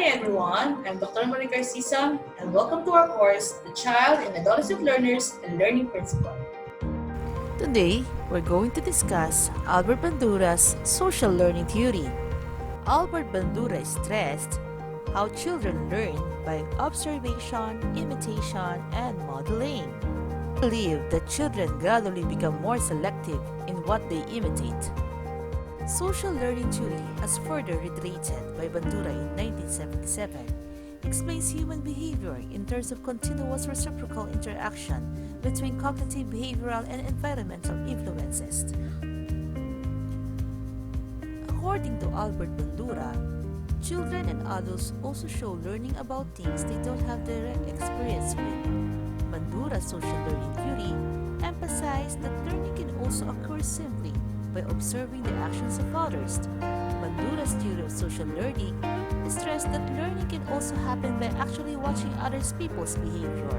everyone, I'm Dr.M and welcome to our course, The Child and Adolescent Learners and Learning Principle. Today, we're going to discuss Albert Bandura's social learning theory. Albert Bandura stressed how children learn by observation, imitation, and modeling. He believed that children gradually become more selective in what they imitate. Social learning theory, as further reiterated by Bandura in 1977, explains human behavior in terms of continuous reciprocal interaction between cognitive, behavioral, and environmental influences. According to Albert Bandura, children and adults also show learning about things they don't have direct experience with. Bandura's social learning theory emphasized that learning can also occur simply by observing the actions of others. Bandura's theory of social learning stressed that learning can also happen by actually watching other people's behavior.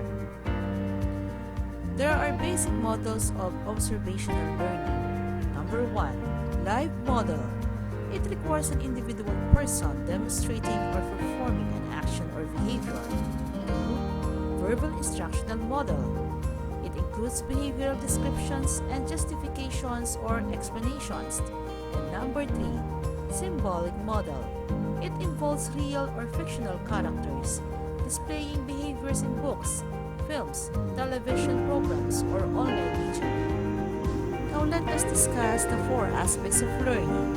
There are basic models of observational learning. Number 1. Live model. It requires an individual person demonstrating or performing an action or behavior. 2. Verbal instructional model. It includes behavioral descriptions and justifications or explanations. And number 3. Symbolic model. It involves real or fictional characters displaying behaviors in books, films, television programs, or online media. Now let us discuss the 4 aspects of learning.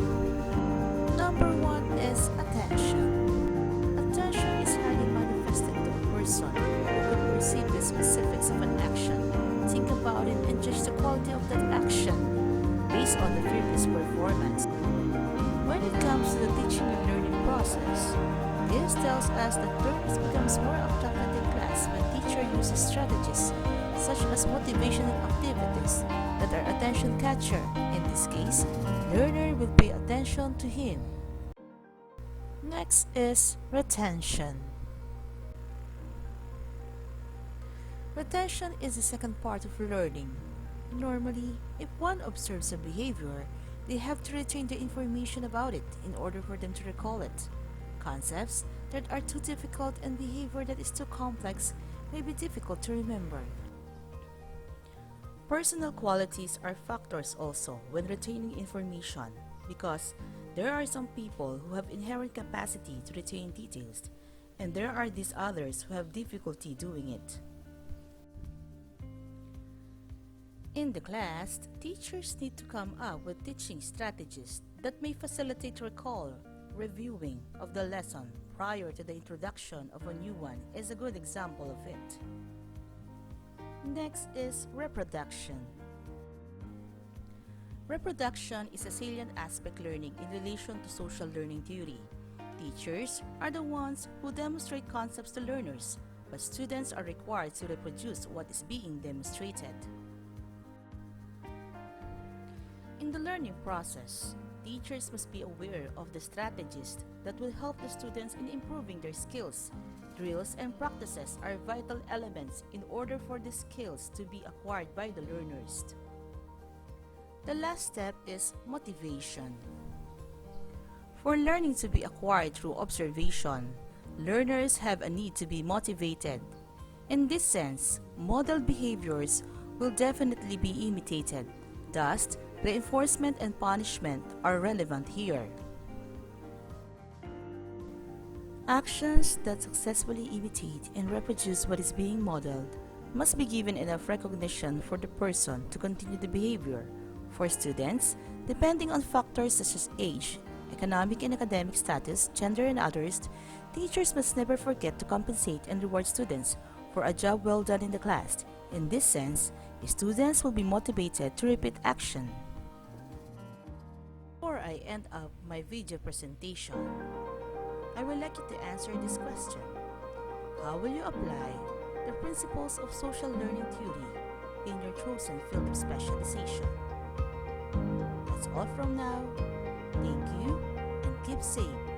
Number 1 is attention. Attention is highly manifested to a person who can perceive the specifics of an action, think about it, and judge the quality of that action based on the previous performance. When it comes to the teaching and learning process, this tells us that learners becomes more attractive in class when teacher uses strategies such as motivational activities that are attention catcher. In this case, learner will pay attention to him. Next is retention. Retention is the second part of learning. Normally, if one observes a behavior, they have to retain the information about it in order for them to recall it. Concepts that are too difficult and behavior that is too complex may be difficult to remember. Personal qualities are factors also when retaining information because there are some people who have inherent capacity to retain details and there are these others who have difficulty doing it. In the class, teachers need to come up with teaching strategies that may facilitate recall. Reviewing of the lesson prior to the introduction of a new one is a good example of it. Next is reproduction. Reproduction is a salient aspect learning in relation to social learning theory. Teachers are the ones who demonstrate concepts to learners, but students are required to reproduce what is being demonstrated. In the learning process, teachers must be aware of the strategies that will help the students in improving their skills. Drills and practices are vital elements in order for the skills to be acquired by the learners. The last step is motivation. For learning to be acquired through observation, learners have a need to be motivated. In this sense, model behaviors will definitely be imitated. Thus, reinforcement and punishment are relevant here. Actions that successfully imitate and reproduce what is being modeled must be given enough recognition for the person to continue the behavior. For students, depending on factors such as age, economic and academic status, gender, and others, teachers must never forget to compensate and reward students for a job well done in the class. In this sense, students will be motivated to repeat action. Before I end up my video presentation, I would like you to answer this question. How will you apply the principles of social learning theory in your chosen field of specialization? That's all from now. Thank you and keep safe.